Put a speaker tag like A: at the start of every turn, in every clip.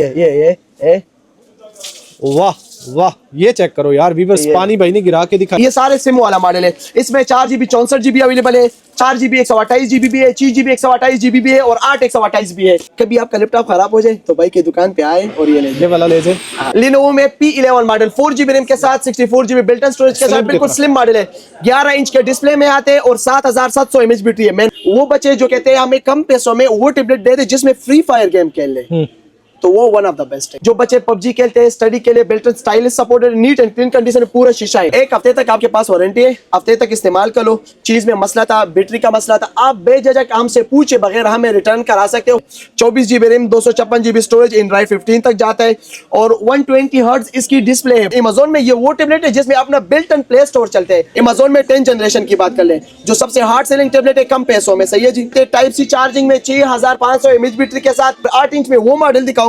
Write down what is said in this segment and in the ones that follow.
A: ये
B: वाह वाह, ये चेक करो यार व्यूअर्स, पानी भाई ने गिरा के दिखाया।
A: ये सारे सिम वाला मॉडल है। इसमें 4GB 64GB अवेलेबल है, 4GB 128GB भी है, 6GB 128GB भी है और 8 128 भी है। कभी आपका लैपटॉप खराब हो जाए तो भाई की दुकान पे आए और ये
B: वाला ले जाए।
A: Lenovo में P11 मॉडल 4GB रैम के साथ 64GB बिल्ट इन स्टोरेज के साथ बिल्कुल स्लिम मॉडल है। 11 इंच के डिस्प्ले में आते हैं और 7700 mAh बैटरी है। वो बच्चे जो कहते हैं हमें कम पैसों में वो टेबलेट दे दे जिसमें फ्री फायर गेम खेल ले, तो वो वन ऑफ द बेस्ट है। जो बच्चे पबजी खेलते हैं, स्टडी के लिए built in stylish supported neat and clean condition पूरा शीशा है। 1 हफ्ते तक आपके पास वारंटी है, हफ्ते तक इस्तेमाल कर लो। चीज में मसला था, बैटरी का मसला था, आप बेझिझक हमसे पूछे बगैर हमें रिटर्न करा सकते हो। 24GB RAM 256GB storage Android 15 तक जाता है और 120 हर्ट्ज इसकी डिस्प्ले है। अमेज़न में ये वो टेबलेट है जिसमें अपना बिल्ट इन प्ले स्टोर चलते हैं। अमेज़न में 10 जनरेशन की बात कर ले, जो सबसे हार्ड सेलिंग टेबलेट है कम पैसों में, सही है जी। टाइप सी चार्जिंग में 6500 mAh बैटरी के साथ 8 इंच में वो मॉडल दिखाऊंगा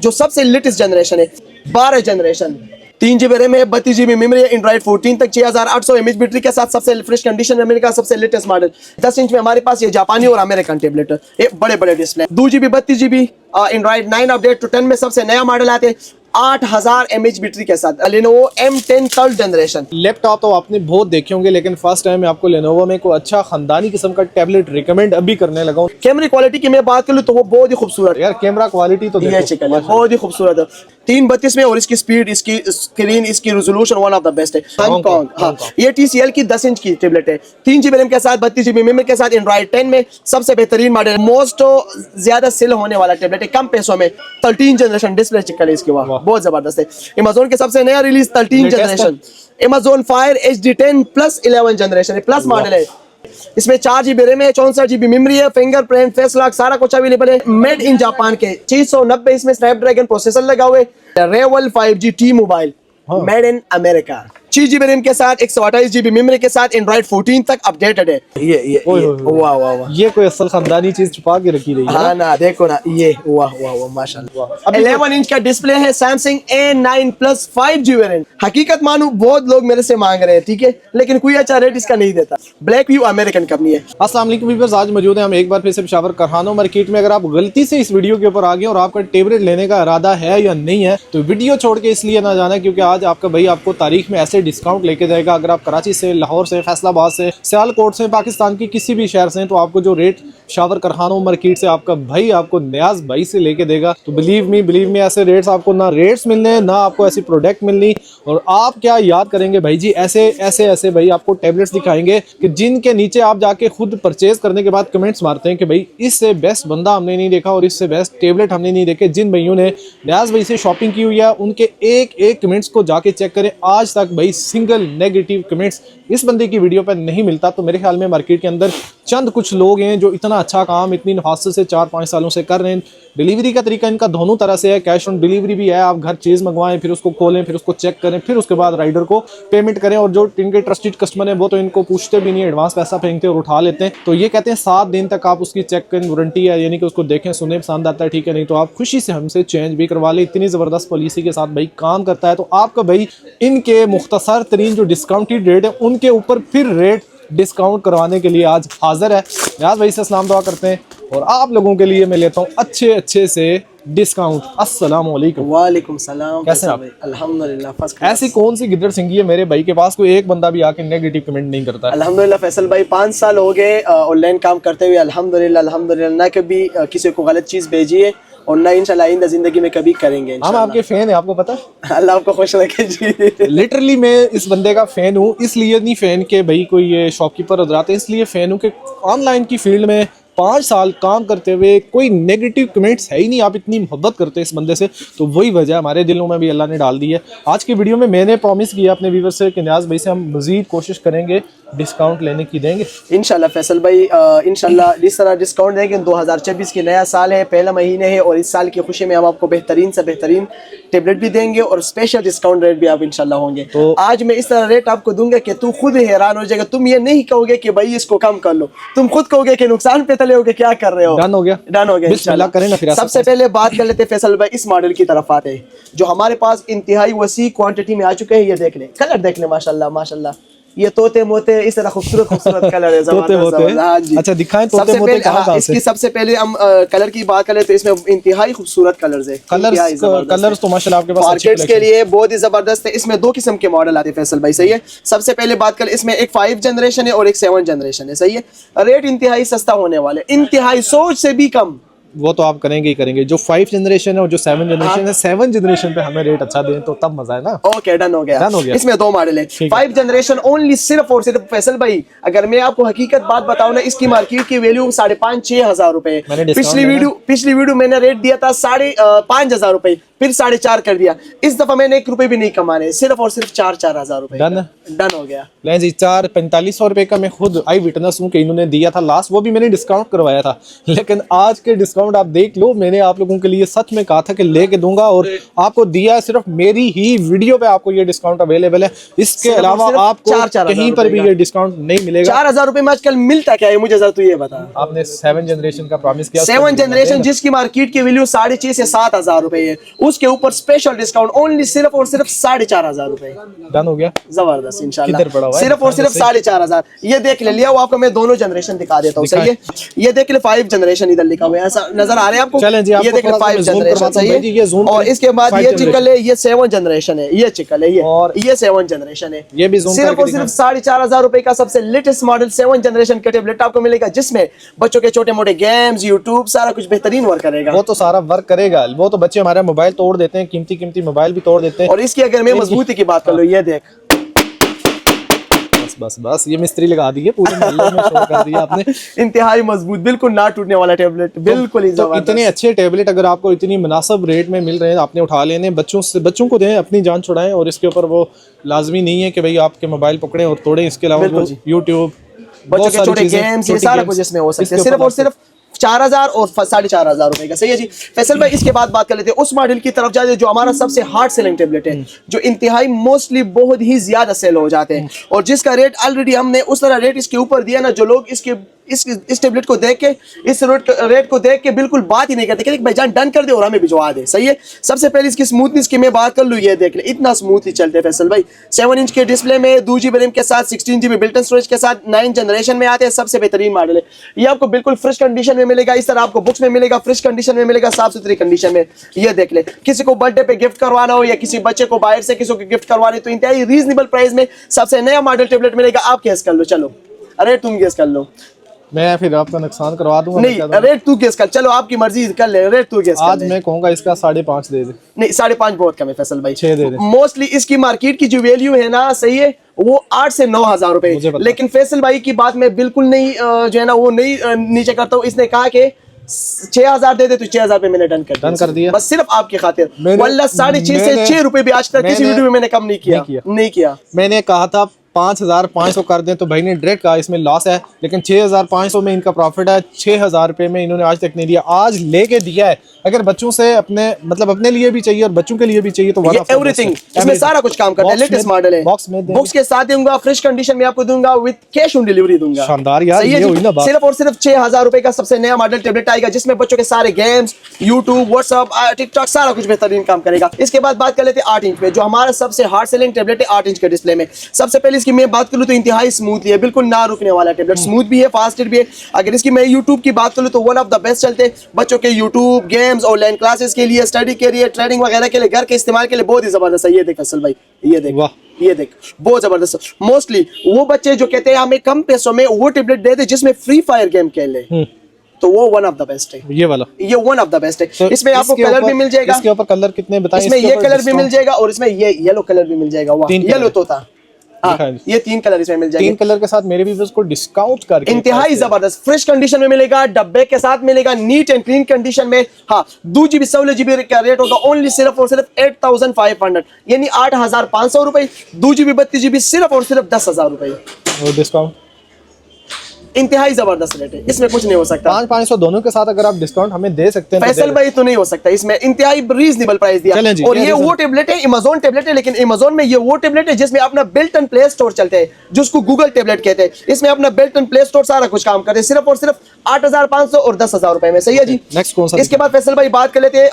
A: जो सबसे लेटेस्ट जनरेशन है, 12 जनरेशन। 3GB रैम है, 32GB मेमोरी है, एंड्रॉइड 14 तक 6800 mAh बैटरी के साथ सबसे फ्रेश कंडीशन में का सबसे लेटेस्ट मॉडल। 10 इंच में हमारे पास ये जापानी और अमेरिकन टेबलेट है, ये बड़े बड़े display. 2GB 32GB Android 9 update to 10 में सबसे नया मॉडल आते हैं 8000 mAh बैटरी के साथ। Lenovo M10 3rd generation.
B: Laptop तो आपने बहुत देखे होंगे, लेकिन फर्स्ट टाइम मैं आपको Lenovo में कोई अच्छा खानदानी किस्म का टैबलेट रिकमेंड अभी करने लगा हूं।
A: कैमरा क्वालिटी की मैं बात करूं तो वो बहुत ही खूबसूरत
B: यार, कैमरा क्वालिटी तो देखो,
A: बहुत ही खूबसूरत है। 332 में और इसकी स्पीड, इसकी स्क्रीन, इसकी resolution one of the best है। हांगकांग, हाँ, ये TCL की 10 इंच की टैबलेट है, 3GB रैम के साथ 32GB मेमोरी के साथ एंड्रॉइड 10 में सबसे बेहतरीन मॉडल, मोस्ट ज्यादा सेल होने वाला टैबलेट है कम पैसों में। 13 जनरेशन डिस्प्ले चिकन है इसकी, वाह बहुत जबरदस्त है। Amazon के सबसे नया release 13 generation Amazon Fire HD 10 plus 11 generation plus model है। इसमें 4GB रैम है, 64GB मेमोरी है, फिंगरप्रिंट, फेस लॉक सारा कुछ अवेलेबल है। मेड इन जापान के 690 इसमें स्नैपड्रैगन प्रोसेसर लगा हुए। Revel 5G T mobile made in America, 6GB RAM के साथ 128GB मेमोरी के साथ एंड्रॉइड 14 तक अपडेटेड है। ये वाह वाह वाह, ये
B: कोई असल खानदानी चीज छुपा के रखी गई है।
A: हाँ ना, देखो ना, ये वाह वाह वाह माशाल्लाह। 11 इंच का डिस्प्ले है, Samsung A9 plus 5G variant. हकीकत मानू बहुत लोग मेरे से मांग रहे हैं, ठीक है, लेकिन कोई अच्छा रेट इसका नहीं देता। ब्लैक व्यू अमेरिकन कंपनी है।
B: अस्सलाम वालेकुम व्यूअर्स, आज मौजूद है हम एक बार फिर से पेशावर करहानो मार्केट में। अगर आप गलती से इस वीडियो के ऊपर आ गए और आपका टैबलेट लेने का इरादा है या नहीं है तो वीडियो छोड़ के इसलिए ना जाना, क्योंकि आज आपका भाई आपको तारीख में ऐसे डिस्काउंट लेके जाएगा। अगर आप कराची से, लाहौर से, फैसलाबाद से, सियालकोट से, पाकिस्तान की किसी भी शहर से, तो आपको जो रेट पेशावर करहानो मार्केट से आपका भाई आपको न्याज भाई से लेके देगा, तो बिलीव मी ऐसे रेट्स आपको ना रेट्स मिलने, ना आपको ऐसी प्रोडक्ट मिलनी। और आप क्या याद करेंगे भाई जी, ऐसे भाई आपको टैबलेट्स दिखाएंगे कि जिनके नीचे आप जाके खुद परचेज करने के बाद कमेंट्स मारते हैं कि भाई इससे बेस्ट बंदा हमने नहीं देखा और इससे बेस्ट टैबलेट हमने नहीं देखे। जिन भाइयों ने न्याज भाई से शॉपिंग की हुई है उनके एक कमेंट्स को जाके चेक करें। आज तक भाई सिंगल नेगेटिव कमेंट्स इस बंदे की वीडियो पर नहीं मिलता। तो मेरे ख्याल में मार्केट के अंदर चंद कुछ लोग हैं जो इतना अच्छा काम इतनी नफासत से 4-5 सालों से कर रहे हैं। डिलीवरी का तरीका इनका दोनों तरह से है, कैश ऑन डिलीवरी भी है, आप घर चीज़ मंगवाएं, फिर उसको खोलें, फिर उसको चेक करें, फिर उसके बाद राइडर को पेमेंट करें। और जो इनके ट्रस्टेड कस्टमर हैं वो तो इनको पूछते भी नहीं, एडवांस पैसा फेंकते और उठा लेते हैं। तो ये कहते हैं 7 दिन तक आप उसकी चेक करें, वारंटी है, यानी कि उसको देखें, सुने, पसंद आता है ठीक है, नहीं तो आप खुशी से हमसे चेंज भी करवा लें। इतनी ज़बरदस्त पॉलिसी के साथ भाई काम करता है। तो आपका भाई इनके मुख्तसर तरीन जो डिस्काउंटेड रेट है उनके ऊपर फिर रेट डिस्काउंट करवाने के लिए आज हाजिर है। न्याज भाई से सलाम दुआ करते हैं और आप लोगों के लिए मैं लेता हूँ अच्छे से डिस्काउंट। अस्सलाम वालेकुम।
A: वालेकुम सलाम।
B: कैसे आप?
A: अल्हम्दुलिल्लाह फर्स्ट क्लास।
B: ऐसी कौन सी गिद्दड़ सिंगी है मेरे भाई के पास कोई एक बंदा भी आके नेगेटिव कमेंट नहीं करता?
A: अल्हम्दुलिल्लाह फैसल भाई 5 साल हो गए ऑनलाइन काम करते हुए, अल्हम्दुलिल्लाह ना कभी किसी को गलत चीज़ भेजी है और ना इंशाल्लाह आइंदा जिंदगी में कभी करेंगे।
B: हम आपके फैन है, आपको पता है।
A: अल्लाह आपको खुश रखे जी।
B: लिटरली मैं इस बंदे का फैन हूँ, इसलिए नहीं फैन के भाई कोई ये शॉपकीपर हजरात है, इसलिए फैन हूँ कि ऑनलाइन की फील्ड में 5 साल काम करते हुए कोई नेगेटिव कमेंट्स है ही नहीं। आप इतनी मोहब्बत करते हैं इस बंदे से, तो वही वजह हमारे दिलों में भी अल्लाह ने डाल दी है। आज की वीडियो में मैंने प्रॉमिस किया अपने व्यूअर से कि न्याज भाई से हम मज़ीद कोशिश करेंगे डिस्काउंट लेने की, देंगे
A: इंशाल्लाह फैसल भाई। इंशाल्लाह जिस तरह डिस्काउंट देंगे, 2024 की नया साल है, पहला महीने है और इस साल की खुशी में हम आपको बेहतरीन से बेहतरीन टेबलेट भी देंगे और स्पेशल डिस्काउंट रेट भी आप इंशाल्लाह होंगे। तो आज मैं इस तरह रेट आपको दूंगा कि तू खुद हैरान हो जाएगा। तुम ये नहीं कहोगे कि भाई इसको कम कर लो, तुम खुद कहोगे कि नुकसान पे तले होगे, क्या कर रहे हो।
B: डन हो गया,
A: डन हो गया
B: बिस्मिल्लाह करें ना। फिर
A: सबसे पहले बात कर लेते हैं फैसल भाई इस मॉडल की तरफ आते हैं जो हमारे पास इंतहाई वसी क्वांटिटी में आ चुके हैं। ये देख लें, कलर देख लें, माशाल्लाह माशाल्लाह, ये तोते मोते इस तरह खूबसूरत खूबसूरत कलर है,
B: तोते मोते।
A: हाँ जी।
B: अच्छा दिखाएं तोते
A: सबसे
B: मोते
A: पहले
B: कहाँ कहाँ से?
A: इसकी सबसे पहले हम कलर की बात करें तो इसमें इंतहाई खूबसूरत कलर्स है,
B: कलर्स तो माशाल्लाह आपके पास अच्छी
A: मार्केट्स के लिए बहुत ही जबरदस्त है। इसमें दो किस्म के मॉडल आते हैं फैसल भाई, सही है। सबसे पहले बात करें, इसमें एक 5 जनरेशन है और एक 7 जनरेशन है, सही है। रेट इंतहाई सस्ता होने वाले, इंतहाई सोच से भी कम।
B: वो तो आप करेंगे ही करेंगे। जो 5 जनरेशन है और जो 7 जनरेशन है, 7 जनरेशन पे हमें रेट अच्छा दें तो तब मजा है ना।
A: ओके डन हो गया,
B: डन हो गया।
A: इसमें दो मॉडल है। 5 जनरेशन ओनली सिर्फ और सिर्फ फैसल भाई, अगर मैं आपको हकीकत बात बताऊं ना, इसकी मार्केट की वैल्यू 5,500-6 हजार रुपए।
B: मैंने discount
A: पिछली वीडियो मैंने रेट दिया था 5,500 रुपए, फिर 4,500 कर दिया। इस दफा मैंने 1 रुपए भी नहीं कमाने, सिर्फ और सिर्फ 4 हजार रुपए। डन हो गया।
B: लें जी, 4500 रुपए का मैं खुद आई विटनेस हूँ कि इन्होंने दिया था लास्ट, वो भी मैंने डिस्काउंट करवाया था। लेकिन आज के डिस्काउंट आप देख लो, मैंने आप लोगों के लिए सच में कहा था कि लेके दूंगा और आपको दिया। सिर्फ मेरी ही वीडियो पे आपको ये डिस्काउंट अवेलेबल है, इसके अलावा आपको कहीं पर भी ये डिस्काउंट नहीं मिलेगा।
A: 4,000 रुपए में आजकल मिलता क्या है, मुझे जरा तू ये बता।
B: आपने 7 जनरेशन का प्रॉमिस किया,
A: 7 जनरेशन जिसकी मार्केट की वैल्यू 6,500 से 7,000 रुपए है, उसके ऊपर स्पेशल डिस्काउंट ओनली सिर्फ और सिर्फ 4,500 रुपए।
B: डन हो गया,
A: जबरदस्त इंशाल्लाह।
B: किधर पड़ा हुआ है?
A: सिर्फ और सिर्फ 4,500। ये देख ले लिया, वो आपको मैं दोनों जनरेशन दिखा देता हूँ, सही है। ये देख ले 5 जनरेशन इधर लिखा हुआ है, ऐसा नजर आ रहा है आपको?
B: चलें जी,
A: ये देख ले 5 जनरेशन, सही है। और इसके बाद ये चिकल है, ये 7 जनरेशन है। ये चिकल है, ये 7 जनरेशन है।
B: ये भी
A: सिर्फ और सिर्फ 4,500 रुपए का सबसे लेटेस्ट मॉडल 7 जनरेशन का टेबलेट आपको मिलेगा, जिसमें बच्चों के छोटे मोटे गेम्स, यूट्यूब, सारा कुछ बेहतरीन वर्क करेगा।
B: वो तो सारा वर्क करेगा। वो तो बच्चे हमारे मोबाइल तोड़ देते हैं, कीमती कीमती मोबाइल भी तोड़ देते हैं।
A: और इसकी अगर मैं मजबूती की बात कर लूं, ये देख,
B: बस ये मिस्त्री लगा दी है, पूरे मोहल्ले में शो कर दिया आपने।
A: इंतहाई मजबूत, बिल्कुल ना टूटने वाला टेबलेट, बिल्कुल ही
B: तो इतने अच्छे टेबलेट अगर आपको इतनी मुनासिब रेट में मिल रहे हैं, आपने उठा लेने, बच्चों को दें, अपनी जान छुड़ाएं। और इसके ऊपर वो लाजमी नहीं है कि भाई आपके मोबाइल पकड़े और तोड़ें, इसके अलावा यूट्यूब,
A: बच्चों के छोटे गेम्स, ये सारा कुछ इसमें हो सकता है। सिर्फ और सिर्फ 4,000 और 4,500 रुपए का, सही है जी। फैसल भाई, इसके बाद बात कर लेते हैं उस मॉडल की तरफ जाते हैं जो हमारा सबसे हार्ड सेलिंग टेबलेट है, जो इंतहाई मोस्टली बहुत ही ज्यादा सेल हो जाते हैं, और जिसका रेट ऑलरेडी हमने उस तरह रेट इसके ऊपर दिया ना, जो लोग इस टेबलेट को देख के, इस रेट को देख के बिल्कुल बात ही नहीं करते कि भाई जान डन कर दे और हमें भिजवा दे, सही है। सबसे पहले इसकी स्मूथनेस की मैं बात कर लूँ, ये देख ले, इतना स्मूथली चलते हैं फैसल भाई। 7 इंच के डिस्प्ले में 2 GB रैम के साथ 16 GB बिल्ट इन स्टोरेज के साथ 9 जनरेशन में आते हैं, सबसे बेहतरीन मॉडल है। ये आपको बिल्कुल फ्रेश कंडीशन में मिलेगा, इस तरह आपको बुक्स में मिलेगा, फ्रेश कंडीशन में मिलेगा, साफ सुथरी कंडीशन में। ये देख ले, किसी को बर्थडे पे गिफ्ट करवाना हो या किसी बच्चे को बाहर से किसी को गिफ्ट करवाने, तो इंतहाई रीजनेबल प्राइस में सबसे नया मॉडल टेबलेट मिलेगा। आप गेस कर लो, चलो। अरे तुम गेस कर लो,
B: मैं फिर आपका नुकसान करवा दूंगा।
A: नहीं, रेट तू गेस कर, चलो आपकी मर्जी कर ले, रेट तू गेस कर।
B: आज मैं कहूंगा इसका 5.5 दे दे।
A: नहीं, 5.5 बहुत कम है फैसल भाई,
B: 6 दे दे।
A: मोस्टली इसकी मार्केट की जो वैल्यू है ना, सही है, वो 8 से 9 हजार रुपए। लेकिन फैसल भाई की बात मैं बिल्कुल नहीं जो है ना वो नहीं नीचे करता हूँ। इसने कहा कि 6,000 दे दे, तो 6,000 पे मैंने डन कर दिया, बस सिर्फ आपकी खातिर। वल्लाह 6.5 से 6 रुपए भी आज तक किसी वीडियो में मैंने कम नहीं किया। मैंने
B: कहा था 5,500 कर दें, तो भाई ने डायरेक्ट कहा इसमें लॉस है, लेकिन 6,500 में इनका प्रॉफिट है। 6,000 रुपए में इन्होंने आज तक नहीं दिया, आज लेके दिया है। अगर बच्चों से अपने लिए भी चाहिए और बच्चों के लिए भी चाहिए तो
A: एवरीथिंग, इसमें सारा कुछ काम करता है। लेटेस्ट मॉडल है, बॉक्स के साथ दूंगा, फ्रेश कंडीशन में आपको दूंगा, विद कैश ऑन डिलीवरी दूंगा।
B: शानदार यार, ये हुई ना बात।
A: सिर्फ और सिर्फ 6,000 रुपए का सबसे नया मॉडल टेबलेट आएगा, जिसमें बच्चों के सारे गेम्स, यूट्यूब, व्हाट्सएप, टिकटॉक, सारा कुछ बेहतरीन काम करेगा। इसके बाद बात कर लेते हैं 8 इंच में, जो हमारा सबसे हार्ड सेलिंग टेबलेट है 8 इंच के डिस्प्ले में। सबसे पहले इसकी मैं बात करूँ तो इंतहाई स्मूथली है, बिल्कुल ना रुकने वाला टेबलेट, स्मूथ भी है, फास्ट भी है। अगर इसकी मैं यूट्यूब की बात करूँ तो वन ऑफ द बेस्ट चलते हैं बच्चों के यूट्यूब, गेम्स, ऑनलाइन क्लासेस के लिए, स्टडी के लिए, ट्रेडिंग वगैरह के लिए, घर के इस्तेमाल के लिए बहुत ही जबरदस्त है। ये देख असल भाई, ये देख बहुत जबरदस्त। मोस्टली वो बच्चे जो कहते हैं हमें कम पैसों में वो टेबलेट दे दे जिसमें फ्री फायर गेम खेल ले, तो वो वन ऑफ द बेस्ट है। ये वन ऑफ द बेस्ट है। तो इसमें आपको कलर भी मिल जाएगा।
B: इसके ऊपर कलर कितने बताएं?
A: इसमें ये कलर भी मिल जाएगा और इसमें ये येलो कलर भी मिल जाएगा। येलो तो था, ये 3 कलर इसमें मिल जाएंगे।
B: 3 कलर के साथ मेरे भी उसको डिस्काउंट करके
A: इंतहाई जबरदस्त फ्रेश कंडीशन में मिलेगा, डब्बे के साथ मिलेगा, नीट एंड क्लीन कंडीशन में। हाँ, 2 GB 16 GB का रेट होगा ओनली सिर्फ और सिर्फ 8,500, यानी 8,500 रुपए। 2 GB 32 GB सिर्फ और सिर्फ 10,000 रुपए।
B: और डिस्काउंट
A: इंतहाई जबरदस्त रेट है, इसमें कुछ नहीं हो सकता।
B: 500 दोनों के साथ अगर आप डिस्काउंट हमें दे सकते हैं
A: फैसल भाई तो नहीं हो सकता, इसमें इंतहाई रीजनेबल प्राइस दिया।
B: चलें जी,
A: और
B: क्या
A: ये वो टेबलेट है, अमेज़न टेबलेट है, लेकिन अमेज़न में ये वो टेबलेट है जिसमें अपना बिल्ट इन प्ले स्टोर चलते हैं, जिसको गूगल टेबलेट कहते हैं। इसमें अपना बिल्ट इन प्ले स्टोर सारा कुछ काम करते हैं, सिर्फ और सिर्फ 8,500 और 10,000 रुपए में। सही है जी।
B: नेक्स्ट कौन सा?
A: इसके बाद फैसल भाई बात कर लेते हैं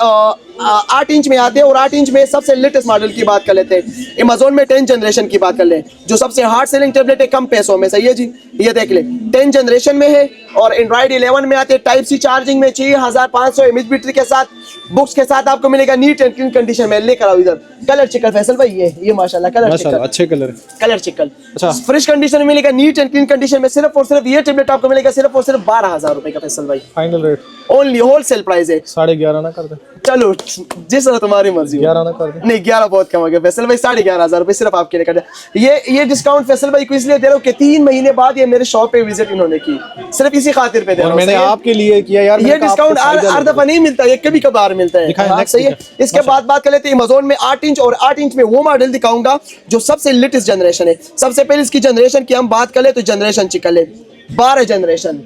A: 8 इंच में आते हैं, और 8 इंच में सबसे लेटेस्ट मॉडल की बात कर लेते हैं। अमेज़न में 10 जनरेशन की बात कर ले, जो सबसे हार्ड सेलिंग टेबलेट है कम पैसों में। सही है जी, ये देख ले 10 जनरेशन में है, और एंड्रॉइड 11 में आते हैं, टाइप सी चार्जिंग में 6500 mAh बैटरी के साथ, बुक्स के साथ आपको मिलेगा नीट एंड क्लीन कंडीशन में। लेकर आओ इधर, कलर चिकन फैसल भाई, ये माशाल्लाह कलर चिकन,
B: अच्छे कलर,
A: कलर चिकन,
B: अच्छा
A: फ्रेश कंडीशन में मिलेगा, नीट एंड क्लीन कंडीशन में। सिर्फ और सिर्फ ये टेबलेट आपको मिलेगा सिर्फ और सिर्फ 12,000 रुपए का फैसल भाई,
B: final rate
A: only wholesale price है।
B: 11.5 ना कर दे,
A: चलो जिस तरह तुम्हारी मर्जी हो।
B: 11 ना कर दे।
A: नहीं 11 बहुत कम हो गया फैसल भाई, 11,500 रुपए सिर्फ आपके लिए कर दिया। ये डिस्काउंट फैसल भाई को इसलिए दे रहा हूँ कि 3 महीने बाद ये मेरे शॉप पे विजिट इन्होंने की, सिर्फ इसी खातिर पे दे रहा
B: और
A: हूँ।
B: मैंने आपके लिए किया यार,
A: ये डिस्काउंट हर दफा नहीं मिलता, ये कभी कभार मिलता है।
B: दिखाएं,
A: हाँ,
B: next
A: सही है।
B: दिखाएं।
A: इसके बाद बात कर लेते हैं अमेज़न में 8 इंच, और 8 इंच में वो मॉडल दिखाऊंगा जो सबसे लेटेस्ट जनरेशन है। सबसे पहले इसकी जनरेशन की हम बात कर ले तो जनरेशन चिकन ले 12 जनरेशन,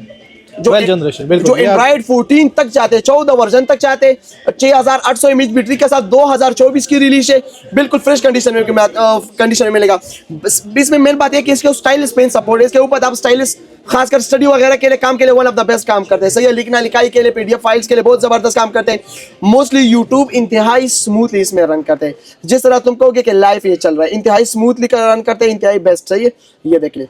A: जो
B: 12 जनरेशन, बिल्कुल।
A: जो एंड्रॉइड 14 तक जाते हैं, 14 वर्जन तक जाते हैं, 6800 mAh बैटरी के साथ 2024 की रिलीज है, बिल्कुल फ्रेश कंडीशन में मिलेगा। इसमें मेन बात है कि इसके स्टाइलिश पेन सपोर्ट है, इसके ऊपर आप स्टाइलिश खासकर स्टडी वगैरह के लिए काम के लिए वन ऑफ द बेस्ट काम करते हैं। सही है, लिखना लिखाई के लिए, पीडीएफ फाइल्स के लिए बहुत जबरदस्त काम करते हैं। मोस्टली यूट्यूब इंतहाई स्मूथली इसमें रन करते हैं, जिस तरह तुम कहोगे कि लाइफ ये चल रहा है, इंतहाई स्मूथली रन करते हैं, इंतहाई बेस्ट। सही है, ये देख ले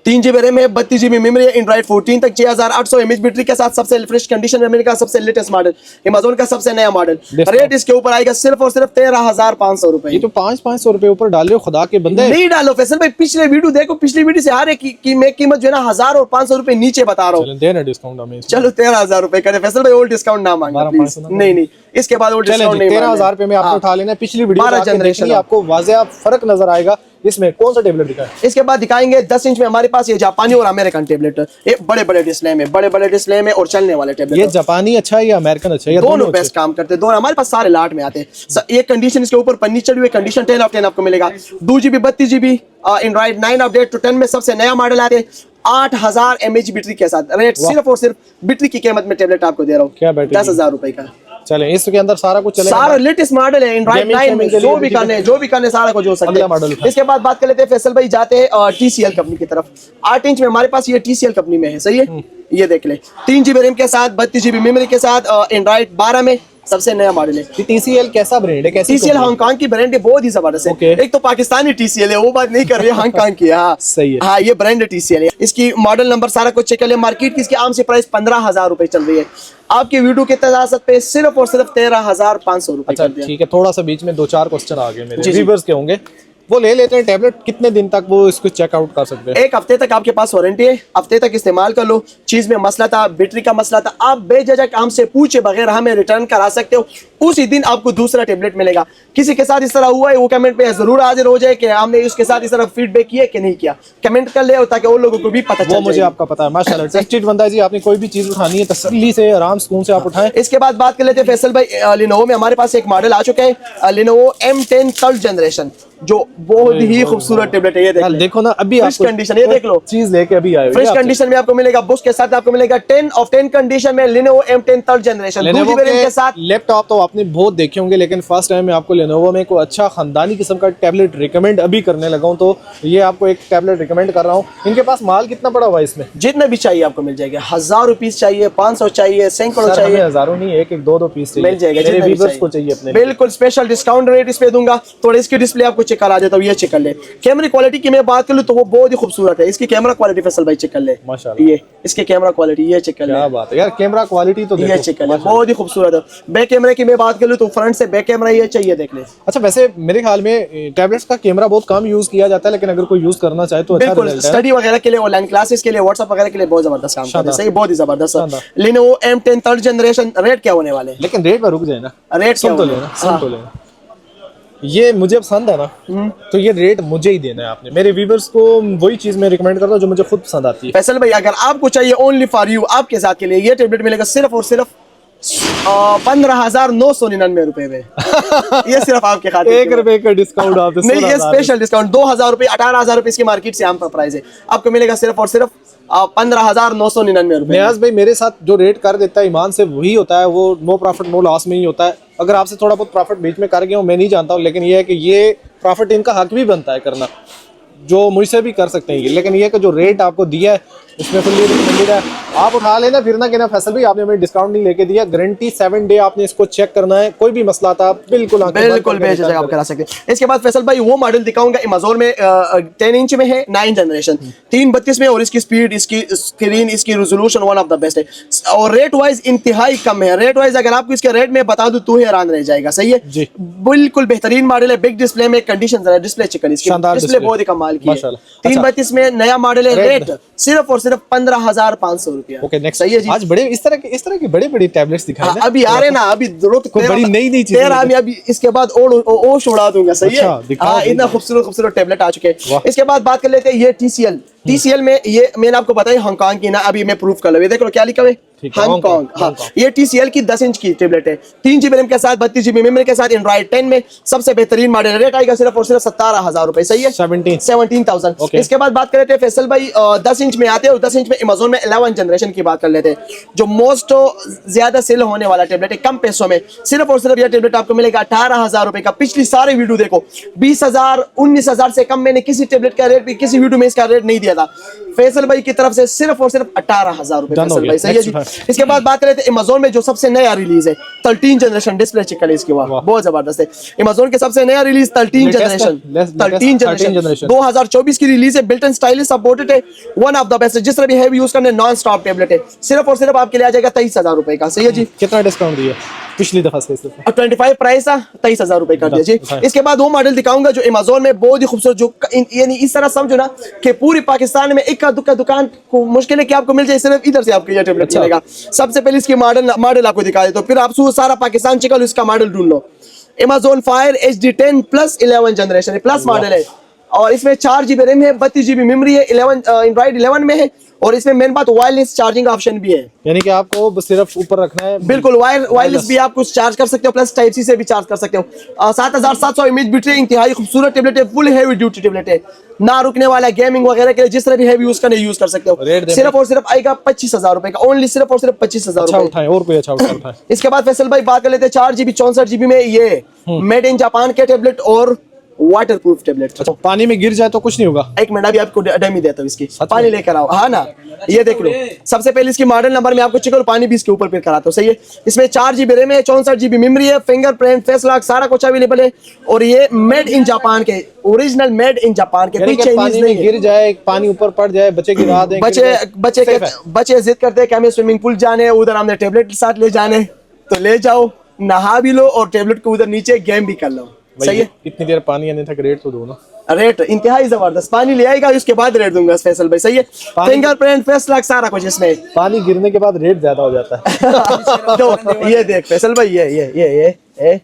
A: 3 GB रैम है, 32 GB मेमोरी है, एंड्रॉइड 14 तक 6800 mAh बैटरी के साथ सबसे फ्रेश कंडीशन में मिलेगा, सबसे लेटेस्ट मॉडल, अमेज़न का सबसे नया मॉडल। रेट इसके ऊपर आएगा सिर्फ और सिर्फ 13,500 रुपए।
B: ये तो 500 रुपए ऊपर डाल रहे हो खुदा के बंदे।
A: नहीं डालो फैसल भाई, पिछले वीडियो देखो, पिछली वीडियो से हर एक की मैं कीमत जो है ना 1000 और 500 रुपए नीचे बता रहा हूँ।
B: देना डिस्काउंट हमें।
A: चलो 13,000 रुपए करे फैसल भाई, और डिस्काउंट ना मांगना प्लीज। नहीं इसके बाद और डिस्काउंट नहीं,
B: 13,000 रुपए में आपको उठा लेना है। पिछली वीडियो
A: 12 जनरेशन,
B: आपको वाज़ेह फर्क नजर आएगा। इसमें कौन सा टेबलेट दिखा है?
A: इसके बाद दिखाएंगे 10 इंच में हमारे पास ये जापानी और अमेरिकन टेबलेट, ये बड़े बड़े डिस्प्ले में, बड़े डिस्प्ले में और चलने वाले टेबलेट।
B: ये जापानी अच्छा है या अमेरिकन अच्छा है?
A: दोनों बेस्ट काम करते हैं, दोनों हमारे पास सारे लाट में आते हैं। ये कंडीशन इसके ऊपर पन्नी चढ़ी हुई, कंडीशन 10 ऑफ 10 आपको मिलेगा। 2 GB 32 GB Android 9 update to 10 में सबसे नया मॉडल आते हैं, 8000 mAh बैटरी के साथ। रेट सिर्फ और सिर्फ बैटरी की कीमत में टेबलेट आपको दे रहा हूँ,
B: क्या बैटरी?
A: 10,000 रुपए का।
B: चले इसके अंदर सारा कुछ चलेगा,
A: सारा लेटेस्ट मॉडल है, एंड्रॉइड 9 में जो भी करने सारा कुछ हो सकता
B: अगला मॉडल
A: है। इसके बाद बात कर लेते हैं फैसल भाई, जाते हैं TCL कंपनी की तरफ। 8 इंच में हमारे पास ये TCL कंपनी में है। सही है, ये देख ले 3 GB रैम के साथ, 32 GB मेमोरी के साथ, एंड्रॉइड 12 में सबसे नया मॉडल है।
B: TCL कैसा ब्रांड है? कैसी
A: TCL हांगकांग की ब्रांड है, बहुत ही जबरदस्त है। एक तो पाकिस्तानी TCL है, वो बात नहीं कर रही है, हांगकांग की। हाँ
B: सही है,
A: हाँ ये ब्रांड है TCL है। इसकी मॉडल नंबर सारा कुछ चेक कर ले। मार्केट की इसकी आम से प्राइस 15,000 रुपए चल रही है, आपकी वीडियो के तजासत पे सिर्फ और सिर्फ 13,500 रुपए।
B: अच्छा ठीक है, थोड़ा सा बीच में 2-4 क्वेश्चन आ गए मेरे व्यूअर्स के होंगे, वो ले लेते हैं। टेबलेट कितने दिन तक वो इसको चेकआउट कर सकते हैं?
A: 1 हफ्ते तक आपके पास वारंटी है, हफ्ते तक इस्तेमाल कर लो। चीज में मसला था, बैटरी का मसला था, आप बेझिझक हमसे पूछे बगैर हमें रिटर्न करा सकते हो, उसी दिन आपको दूसरा टेबलेट मिलेगा। किसी के साथ इस तरह हुआ है वो कमेंट पे जरूर हाजिर हो जाए कि हमने उसके साथ इस तरह फीडबैक किया कि नहीं किया, कमेंट कर ले ताकि और लोगों को भी पता चले।
B: वो मुझे आपका पता है, माशाल्लाह ट्रस्टेड बंदा है जी। आपने कोई भी चीज उठानी है तसल्ली से, आराम सुकून से आप उठाएं।
A: इसके बाद बात कर लेते हैं फैसल भाई, Lenovo में हमारे पास एक मॉडल आ चुका है, Lenovo M10 3rd जनरेशन, जो बहुत ही खूबसूरत टेबलेट है। ये
B: देखो ना, अभी
A: फ्रेश कंडीशन, ये देख लो,
B: चीज लेके अभी आए
A: फ्रेश कंडीशन में आपको मिलेगा। बुक्स के साथ आपको मिलेगा 10 of 10 कंडीशन में Lenovo M10 3rd generation, 2 GB RAM के साथ।
B: लैपटॉप तो आपने बहुत देखे होंगे, लेकिन फर्स्ट टाइम मैं आपको Lenovo में कोई अच्छा खानदानी किस्म का टैबलेट रिकमेंड अभी करने लगा हूं, तो ये आपको एक टैबलेट रिकमेंड कर रहा हूं। इनके पास माल कितना पड़ा हुआ है इसमें?
A: जितना भी चाहिए आपको मिल जाएगा, 1000 पीस चाहिए, 500 चाहिए, सैकड़ों चाहिए,
B: हजारों नहीं, एक 2 पीस
A: मिल जाएगा,
B: मेरे व्यूअर्स को चाहिए अपने।
A: बिल्कुल स्पेशल डिस्काउंट रेट इस पे दूंगा। थोड़ा इसकी डिस्प्ले आपको चेक करा देता हूँ, ये चेक कर ले। कैमरा क्वालिटी की मैं बात कर लूं तो वो बहुत ही खूबसूरत है। इसकी कैमरा क्वालिटी फैसल भाई चेक कर ले,
B: माशाल्लाह।
A: ये इसके कैमरा क्वालिटी, ये चेक कर ले,
B: क्या बात है यार, कैमरा क्वालिटी तो
A: ये चेक कर ले, बहुत ही खूबसूरत है। बैक कैमरे की मैं बात कर लूं तो फ्रंट से बैक कैमरा ये चाहिए, देख ले।
B: अच्छा, वैसे मेरे ख्याल में टैबलेट्स का कैमरा बहुत कम यूज किया जाता है, लेकिन अगर कोई यूज करना चाहे तो अच्छा
A: बिल्कुल
B: रिजल्ट है।
A: स्टडी वगैरह के लिए, ऑनलाइन क्लासेस के लिए, व्हाट्सएप वगैरह के लिए बहुत जबरदस्त काम करता है। सही, बहुत ही जबरदस्त। Lenovo M10 3rd generation, rate क्या होने वाले?
B: लेकिन रेट में रुक जाए ना,
A: रेट
B: सुन तो लेना, सुन तो लेना। ये मुझे पसंद है ना, तो ये रेट मुझे ही देना है आपने। मेरे व्यूअर्स को वही चीज मैं रिकमेंड करता हूँ जो मुझे खुद पसंद आती है।
A: फैसल भाई, अगर आपको चाहिए ओनली फॉर यू, आपके साथ के लिए, ये टेबलेट मिलेगा सिर्फ और सिर्फ 15,999 रुपए में। ये सिर्फ आपके खाते
B: 1 रुपए का डिस्काउंट आप
A: नहीं, ये स्पेशल डिस्काउंट 2,000 रुपए, 18,000 रुपए इसकी मार्केट से आम प्राइस है, आपको मिलेगा सिर्फ और सिर्फ 15,999 रुपए।
B: नियाज भाई मेरे साथ जो रेट कर देता है ईमान से वही होता है, वो नो प्रॉफिट नो लॉस में ही होता है। अगर आपसे थोड़ा बहुत प्रॉफिट बीच में कर गया हूँ मैं नहीं जानता हूँ, लेकिन ये है कि ये प्रॉफिट इनका हक भी बनता है करना, जो मुझसे भी कर सकते हैं ये। लेकिन ये कि जो रेट आपको दिया है इसमें फुल्ली रिकमेंडेड है, आप उठा लेना, फिर ना कहना फैसल भाई आपने हमें डिस्काउंट नहीं लेके दिया। गारंटी 7 डे आपने इसको चेक करना है, कोई भी मसला था बिल्कुल
A: बेझिझक आप करा सकते हैं। इसके बाद फैसल भाई वो मॉडल दिखाऊंगा अमेज़न में 10 इंच में है, 9 जनरेशन 332 में, और इसकी स्पीड, इसकी स्क्रीन, इसकी resolution one of the best है, और रेट वाइज इंतहाई कम है। रेट वाइज अगर आपको इसके रेट में बता दूं तो हैरान रह जाएगा। सही है
B: जी,
A: बिल्कुल बेहतरीन मॉडल है, बिग डिस्प्ले में, कंडीशन डिस्प्ले चिकन, इसकी डिस्प्ले बहुत ही कमाल की है। 332 में नया मॉडल है, रेट सिर्फ और सिर्फ 15,500 रुपया।
B: Okay next.
A: सही है जी।
B: आज बड़े इस तरह के बड़े टैबलेट्स दिखाए ना
A: अभी आ रहे ना, अभी
B: कोई बड़ी नई चीज
A: मैं अभी इसके बाद ओश उड़ा दूंगा। सही है, इतना खूबसूरत टैबलेट आ चुके हैं। इसके बाद बात कर लेते हैं ये TCL में, ये मैंने आपको बताया हांगकांग की ना, अभी मैं प्रूफ कर लो, ये देख लो क्या लिखा है हांगकांग। हाँ, ये TCL की 10 इंच की टैबलेट है, 3 GB रैम के साथ, 32 GB मेमोरी के साथ, एंड्रॉइड 10 में सबसे बेहतरीन मॉडल। रेट आएगा सिर्फ और सिर्फ 17,000 रुपए। सही है, 17,000। इसके बाद बात कर लेते हैं फैसल भाई 10 इंच में आते हैं, और 10 इंच में अमेज़न में 11 जनरेशन की बात कर लेते हैं, जो मोस्ट ज्यादा सेल होने वाला टैबलेट है कम पैसों में। सिर्फ और सिर्फ यह टैबलेट आपको मिलेगा 18,000 रुपए का। पिछली सारे वीडियो देखो, 20,000 19,000 से कम मैंने किसी टैबलेट का रेट भी किसी वीडियो में इसका रेट नहीं दिया था। फैसल भाई की तरफ से सिर्फ और सिर्फ 18,000 रुपए फैसल भाई। सही है जी। इसके बाद बात करें अमेज़न में जो सबसे नया रिलीज है 13 जनरेशन डिस्प्ले चिकन है इसकी, बहुत जबरदस्त है। अमेज़न के सबसे नया रिलीज 13 जनरेशन 2024 की रिलीज है, बिल्ट इन स्टाइलिश सपोर्टेड है, वन ऑफ द बेस्ट है। जिस तरह भी हैवी यूज करने नॉन स्टॉप टैबलेट है, सिर्फ और सिर्फ आपके लिए आ जाएगा 23,000 रुपए का। सही है जी।
B: कितना डिस्काउंट दिया पिछली दफा से?
A: 25 प्राइस था, 23,000 रुपए कर दिया जी। इसके बाद वो मॉडल दिखाऊंगा जो अमेज़न में बहुत ही खूबसूरत, जो यानी इस तरह समझो ना कि पूरी पाकिस्तान में इक्का दुक्का दुकान को मुश्किल है कि आपको मिल जाए, सिर्फ इधर से आपको ये टैबलेट मिलेगा। सबसे पहले इसकी मॉडल आपको दिखा देता हूं, फिर आप सारा पाकिस्तान चेक लो, इसका मॉडल ढूंढ लो। Amazon fire HD 10 plus 11 generation है, प्लस मॉडल है, और इसमें 4 GB रैम है, 32 GB मेमोरी है, एंड्रॉइड 11 में है, और इसमें मेन बात वायरलेस चार्जिंग ऑप्शन भी है,
B: यानी कि आपको सिर्फ ऊपर रखना है।
A: बिल्कुल वायरलेस भी आप कुछ चार्ज कर सकते हो, प्लस टाइप सी से भी चार्ज कर सकते हो। 7,700 mAh बैटरी, इंतहाई खूबसूरत टैबलेट है, फुल हैवी ड्यूटी टैबलेट है, ना रुकने वाला, गेमिंग वगैरह के लिए जिस तरह भी हैवी यूज करने यूज कर सकते हो। सिर्फ और सिर्फ आएगा 25,000 रुपए का, ओनली सिर्फ और सिर्फ 25,000 रुपए।
B: उठाएं और कोई अच्छा उठाएं।
A: इसके बाद फैसल भाई बात कर लेते हैं 4 GB 64 GB में, ये मेड इन जापान के टैबलेट और वाटर प्रूफ टैबलेट।
B: अच्छा, पानी में गिर जाए तो कुछ नहीं होगा?
A: एक मिनट अभी आपको डमी देता हूँ इसकी, पानी लेकर आओ। हाँ ना, ये देख लो, सबसे पहले इसकी मॉडल नंबर में आपको चेक करो, पानी भी इसके ऊपर फिर कराता हूँ। सही है, इसमें 4 GB रैम है, 64 GB मेमोरी है, फिंगरप्रिंट, फेस लॉक, सारा कुछ अवेलेबल है, और ये मेड इन जापान के, ओरिजिनल मेड इन जापान के, कोई चाइनीज नहीं है।
B: गिर जाए, पानी ऊपर पड़ जाए, बच्चे गिरा दें,
A: बच्चे जिद करते हैं कि हमें स्विमिंग पूल जाने, उधर हमने टैबलेट साथ ले जाने, तो ले जाओ, नहा भी लो और टैबलेट को उधर नीचे गेम भी कर लो। सही है,
B: इतनी देर पानी आने तक रेट तो दो ना।
A: रेट इंतहाई जबरदस्त, पानी ले आएगा उसके बाद रेट दूंगा फैसल भाई। सही है, फिंगरप्रिंट, फेस लॉक, सारा कुछ इसमें।
B: पानी गिरने के बाद रेट ज्यादा हो जाता है।
A: तो ये देख फैसल भाई, ये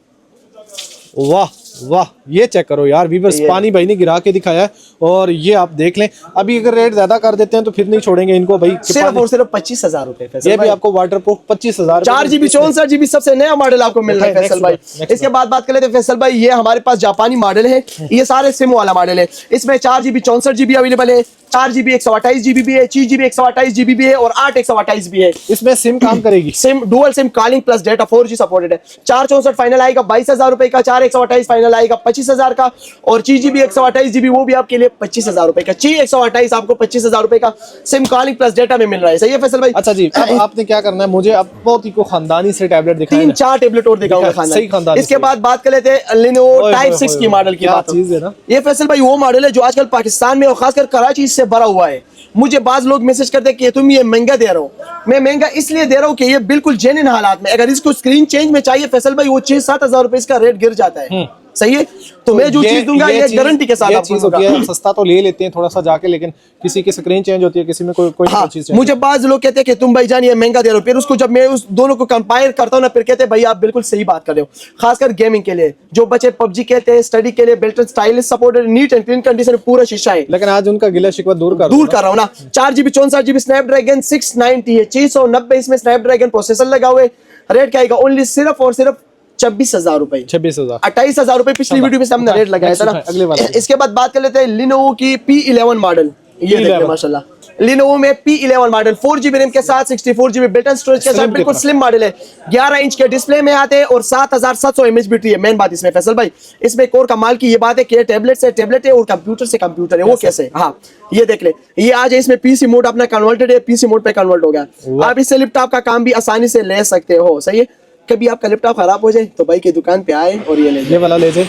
B: वाह वाह, ये चेक करो यार वीवर्स, पानी भाई ने गिरा के दिखाया है, और ये आप देख लें। अभी अगर रेट ज्यादा कर देते हैं तो फिर नहीं छोड़ेंगे इनको भाई।
A: सिर्फ और सिर्फ 25,000 रुपए।
B: ये भी आपको वाटर प्रूफ 25,000,
A: 4 GB 64 GB सबसे नया मॉडल आपको मिल रहा है फैसल भाई। इसके बाद बात कर लेते हैं फैसल भाई, ये हमारे पास जापानी मॉडल है, ये सारे सिम वाला मॉडल है। इसमें 4 GB 64 GB अवेलेबल है, 4 GB 128 GB भी है, 6 GB 128 GB भी है, और 8 128 भी है।
B: इसमें सिम काम करेगी,
A: SIM dual SIM calling plus data 4G supported है। 464 फाइनल आएगा 22,000 रुपए का, 4 128 फाइनल आएगा 25,000 का, और 6 GB 128 GB वो भी आपके लिए 25,000 रुपए का। 6 128 आपको 25,000 रुपए का सिम कॉलिंग प्लस डेटा में मिल रहा है। सही है फैसल भाई।
B: अच्छा जी, अब आपने क्या करना है, मुझे अब बहुत ही को खानदानी से टैबलेट दिखाएं,
A: 3-4 टैबलेट और दिखाऊंगा खानदानी। इसके बाद बात कर लेते हैं Lenovo Type 6 की मॉडल की बात
B: चीज है ना।
A: ये फैसल भाई वो मॉडल है जो आजकल पाकिस्तान में और खासकर कराची से भरा हुआ है। मुझे बाज लोग मैसेज करते हैं कि तुम ये महंगा दे रहे हो। मैं महंगा इसलिए दे रहा हूँ कि ये बिल्कुल जेन्युइन हालात में, अगर इसको स्क्रीन चेंज में चाहिए फैसल भाई, वो 6-7 हजार रुपए इसका रेट गिर जाता है। सही है, तो मैं जो चीज दूंगा ये गारंटी के साथ आपको दूंगा।
B: सस्ता तो ले लेते हैं थोड़ा सा जाके, लेकिन किसी की स्क्रीन चेंज होती है, किसी में कोई चीज।
A: मुझे बाज लोग कहते हैं कि तुम भाईजान ये महंगा दे रहे हो, फिर उसको जब मैं उस दोनों को कंपेयर करता हूँ ना, फिर कहते हैं भाई आप बिल्कुल सही बात कर रहे हो। खासकर गेमिंग के लिए, जो बच्चे पबजी खेलते हैं, स्टडी के लिए built in stylish supported, neat and clean condition पूरा शीशा है।
B: लेकिन आज उनका गिला शिकवा दूर कर
A: रहा हूँ ना। 4 GB 64 GB स्नैपड्रैगन 690 है, 690 इसमें स्नैपड्रैगन प्रोसेसर लगा हुआ है। रेट क्या आएगा, ओनली सिर्फ और सिर्फ 26,000 रुपए,
B: 26,000,
A: 28,000 रुपए। पिछली वीडियो में हमने रेट लगाया था ना। इसके बाद बात कर लेते हैं Lenovo की P11 मॉडल, ये देखिए माशाल्लाह Lenovo में P11 मॉडल 4GB रैम के साथ 64GB बिल्ट इन स्टोरेज के साथ बिल्कुल स्लिम मॉडल है। 11 इंच के डिस्प्ले में आते हैं और 7700 mAh बैटरी है। मेन बात इसमें फैसल भाई, इसमें एक और कमाल की ये बात है कि टैबलेट से टैबलेट है और कंप्यूटर से कंप्यूटर है। वो कैसे? हाँ ये देख ले, ये आज इसमें पीसी मोड अपना कन्वर्टेड है, पीसी मोड पे कन्वर्ट हो गया। आप इससे लैपटॉप का काम भी आसानी से ले सकते हो। सही है, कभी आपका लैपटॉप खराब हो जाए तो भाई की दुकान पे आए और ये ले
B: ये वाला ले जाए।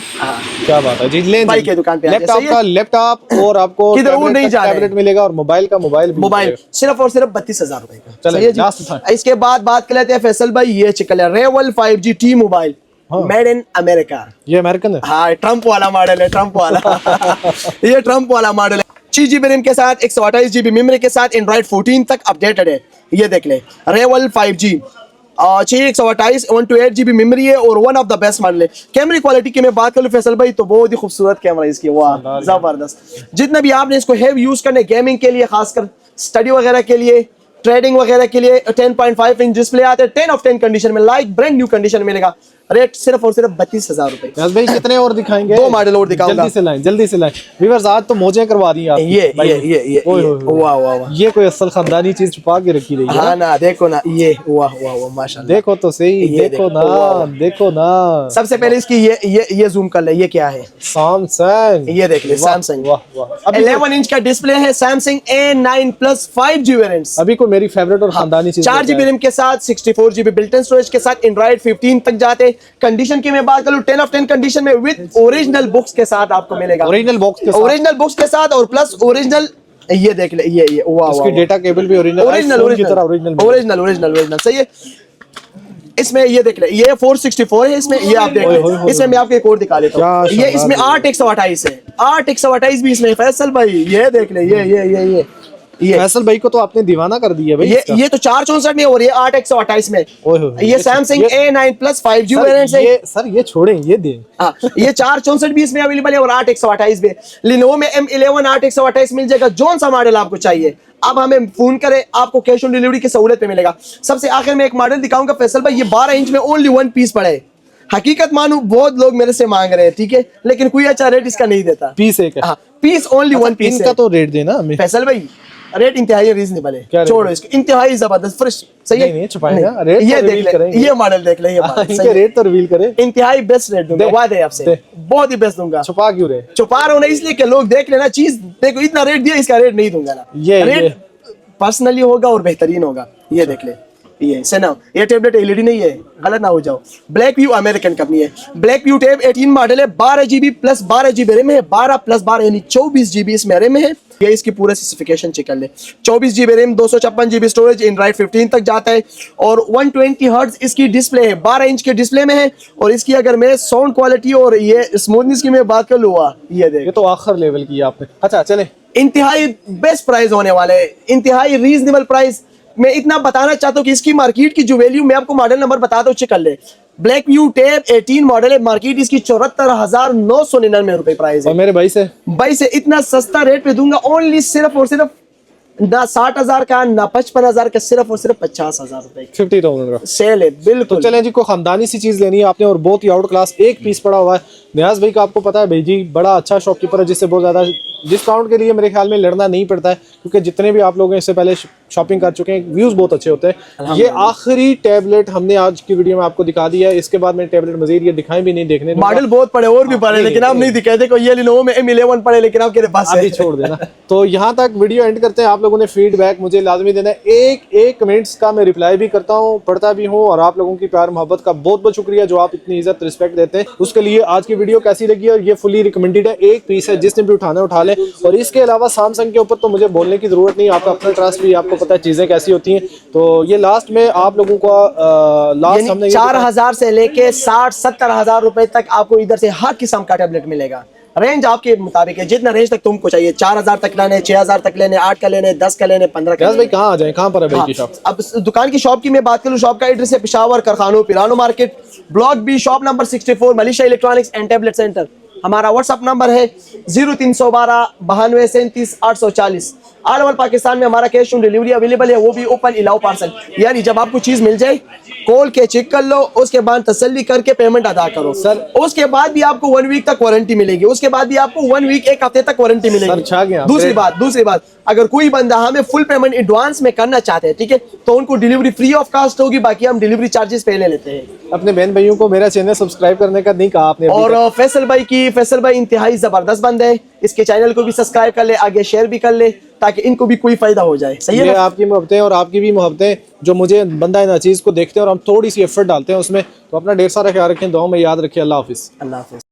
B: क्या बात है जी, ले
A: भाई के दुकान पे आ जाए।
B: लैपटॉप का लैपटॉप और आपको
A: किधर वो नहीं जा रहे।
B: टैबलेट मिलेगा और मोबाइल का मोबाइल भी
A: मोबाइल
B: मिलेगा।
A: सिर्फ और सिर्फ 32,000 रुपए का।
B: चलिए,
A: सही है जी?
B: लास्ट था।
A: इसके बाद बात कर लेते हैं फैसल भाई, ये चिकल है रेवल 5G T mobile made in America.
B: ये अमेरिकन है।
A: हाँ ट्रम्प वाला मॉडल है, ट्रम्प वाला ये ट्रम्प वाला मॉडल है। 6GB रैम के साथ 128GB मेमोरी के साथ एंड्रॉइड 14 तक अपडेटेड है। ये देख ले रेवल 5G 128 128GB मेमोरी है और one of the best model है। कैमरा क्वालिटी की मैं बात करूं फैसल भाई तो बहुत ही खूबसूरत कैमरा है इसकी, वाह जबरदस्त। जितना भी आपने इसको हैवी यूज करने गेमिंग के लिए, खासकर स्टडी वगैरह के लिए, ट्रेडिंग वगैरह के लिए 10.5 इंच डिस्प्ले आते हैं 10 ऑफ 10 कंडीशन में, लाइक ब्रांड न्यू कंडीशन मिलेगा। रेट सिर्फ और सिर्फ 32,000 रुपए।
B: यार भाई कितने और दिखाएंगे?
A: 2 मॉडल और दिखाऊंगा।
B: जल्दी से लाएं, जल्दी से लाएं। व्यूअर्स आज तो मौजें करवा दी आपकी।
A: ये वाह वाह वाह,
B: ये कोई असल खानदानी चीज छुपा के रखी रही है।
A: हाँ ना, देखो ना ये वाह वाह वाह माशाल्लाह।
B: देखो तो सही, देखो ना, देखो ना।
A: सबसे पहले इसकी ये जूम कर ले, ये क्या है?
B: सैमसंग।
A: ये देख ले सैमसंग 11 इंच का डिस्प्ले है। Samsung A9 Plus 5G variants.
B: अभी को मेरी फेवरेट और खानदानी चीज
A: 4GB रैम के साथ 64GB बिल्ट इन स्टोरेज के साथ एंड्रॉइड 15 तक जाते। कंडीशन की मैं बात करूं 10 ऑफ 10 कंडीशन में विद ओरिजिनल बुक्स के साथ आपको मिलेगा।
B: ओरिजिनल बॉक्स के साथ,
A: ओरिजिनल बुक्स के साथ और प्लस ओरिजिनल ये देख ले, ये वाह
B: इसकी डेटा केबल भी ओरिजिनल की तरह
A: ओरिजिनल सही है। इसमें ये देख ले, ये 464 है इसमें, ये आप देख ले। इसमें मैं आपको एक और दिखा देता हूँ, ये इसमें 8 128 है, 8 128 भी इसमें फैसल भाई। ये देख ले, ये
B: फैसल भाई को तो आपने दीवाना कर दिया भाई।
A: ये तो 464 में और ये 8 128 में। ये Samsung A9 Plus 5G variant है।
B: सर ये छोड़े, ये दे।
A: हाँ ये 464 भी इसमें अवेलेबल है और 8 128 में। Lenovo में M11 8 128 मिल जाएगा। जोन सा मॉडल आपको चाहिए अब हमें फोन करें, आपको कैश ऑन डिलीवरी की सहूलत पे मिलेगा। सबसे आखिर में एक मॉडल दिखाऊंगा फैसल भाई, ये 12 इंच में ओनली 1 पीस पड़ा है। हकीकत मानू बहुत लोग मेरे से मांग रहे हैं, ठीक है, लेकिन कोई अच्छा रेट इसका नहीं देता।
B: पीस एक है।
A: हाँ पीस ओनली 1 पीस।
B: इनका तो रेट देना हमें
A: फैसल भाई, रेट इंतहाई रीजनेबल है, छोड़ो इसको, इंतहाई जबरदस्त फ्रेश। सही है,
B: नहीं छुपाएगा रेट।
A: ये देख ले, ये मॉडल देख ले, ये मॉडल
B: इनके रेट तो रिवील करे।
A: इंतहाई बेस्ट रेट दूंगा, वादे है आपसे, बहुत ही बेस्ट दूंगा।
B: छुपा क्यों रहे?
A: छुपा रहा हूं ना इसलिए कि लोग देख लेना चीज, देखो इतना रेट दिया, इसका रेट नहीं दूंगा ना।
B: ये
A: रेट पर्सनली होगा और बेहतरीन होगा। ये देख ले, ये से ना, ये टेबलेट एलईडी नहीं है, गलत ना हो जाओ। ब्लैक व्यू अमेरिकन कंपनी है। ब्लैक व्यू टैब 18 मॉडल है, 12GB प्लस 12GB रैम है, 12 प्लस 12 यानी 24GB इसमें रैम है। ये इसकी पूरा स्पेसिफिकेशन चेक कर ले। 24GB RAM, 256GB storage, Android 15 तक जाता है और 120 हर्ट्ज इसकी डिस्प्ले है, 12 इंच के डिस्प्ले में है। और इसकी अगर मैं साउंड क्वालिटी और ये स्मूथनेस की मैं बात कर लूँ, ये देख,
B: ये तो आखिर लेवल की आपने। अच्छा चले,
A: इंतहाई बेस्ट प्राइस होने वाले है, इंतहाई रीजनेबल प्राइस। मैं इतना बताना चाहता हूँ कि इसकी मार्केट की जो वैल्यू, मैं आपको मॉडल नंबर बताता हूँ, चेक कर ले। ब्लैक व्यू टैब 18 मॉडल है, मार्केट इसकी 74,999 रुपए प्राइस है।
B: और मेरे भाई से
A: इतना सस्ता रेट पे दूंगा, ओनली सिर्फ और सिर्फ ना 60,000 का ना 55,000 का, सिर्फ और सिर्फ 50,000 रुपए
B: 50,000 का
A: सेल है। बिल्कुल
B: तो चलें जी, को खानदानी सी चीज लेनी है आपने और बहुत ही आउट क्लास एक पीस पड़ा हुआ है। नियाज भाई का आपको पता है भाई जी बड़ा अच्छा शॉपकीपर है, जिससे बहुत ज्यादा डिस्काउंट के लिए मेरे ख्याल में लड़ना नहीं पड़ता है, क्योंकि जितने भी आप लोग इससे पहले शॉपिंग कर चुके हैं, व्यूज बहुत अच्छे होते हैं। ये आखिरी टैबलेट हमने आज की वीडियो में आपको दिखा दिया है, इसके बाद मैंने टैबलेट मजीद ये दिखाई भी नहीं, देखने
A: मॉडल बहुत पड़े और भी पड़े, लेकिन आप नहीं दिखाए। देखो ये Lenovo में M11 पड़े, लेकिन आपके पास
B: अभी छोड़ देना। तो यहाँ तक वीडियो एंड करते हैं। आप लोगों ने फीडबैक मुझे लाजमी देना है, एक कमेंट्स का मैं रिप्लाई भी करता हूँ, पढ़ता भी हूँ, और आप लोगों की प्यार मोहब्बत का बहुत बहुत शुक्रिया जो आप इतनी इज्जत रिस्पेक्ट देते हैं। उसके लिए आज की वीडियो कैसी लगी, और ये फुली रिकमेंडेड है, एक पीस है, जिसने भी उठाना उठा ले। और इसके अलावा सैमसंग के ऊपर तो मुझे बोलने की जरूरत नहीं, आपका अपना ट्रस्ट भी, आपको पता है चीजें कैसी होती हैं। तो ये लास्ट में आप लोगों का लास्ट हमने
A: 4,000 से लेके 60-70,000 रुपए तक आपको इधर से हर किस्म का टैबलेट मिलेगा। रेंज आपके मुताबिक है, जितना रेंज तक तुमको चाहिए, 4,000 तक लेने, 6,000 तक लेने, 8 का लेने, 10 का लेने, 15 का।
B: भाई कहाँ आ जाए, कहाँ पर है भाई की शॉप?
A: अब दुकान की शॉप की मैं बात करूँ, शॉप का एड्रेस है Peshawar Karkhano Pirano market, block B, shop number 64, Malisha electronics and tablet centre. हमारा व्हाट्सअप नंबर है 0312 92 37 840। ऑल ओवर पाकिस्तान में हमारा कैश ऑन डिलीवरी अवेलेबल है, वो भी ओपन इलाउ पार्सल। यानी जब आपको चीज मिल जाए खोल के चेक कर लो, उसके बाद तसल्ली करके पेमेंट अदा करो सर। उसके बाद भी आपको 1 वीक तक वारंटी मिलेगी, उसके बाद भी आपको 1 वीक 1 हफ्ते तक वारंटी मिलेगी। दूसरी बात अगर कोई बंदा हमें फुल पेमेंट एडवांस में करना चाहते हैं, ठीक है, तो उनको डिलीवरी फ्री ऑफ कास्ट होगी, बाकी हम डिलीवरी चार्जेस पहले लेते हैं।
B: अपने बहन भाइयों को मेरा चैनल सब्सक्राइब करने का नहीं कहा आपने।
A: और फैसल भाई इंतहाई जबरदस्त बंदा है, इसके चैनल को भी सब्सक्राइब कर ले, आगे शेयर भी कर ले, ताकि इनको भी कोई फायदा हो जाए। सही है,
B: आपकी मोहब्बतें और आपकी भी मोहब्बतें जो मुझे बंदा इन चीज़ को देखते हैं और हम थोड़ी सी एफर्ट डालते हैं उसमें, तो अपना ढेर सारा ख्याल रखें, दुआ में याद रखें। अल्लाह हाफिज़।
A: अल्लाह हाफिज़।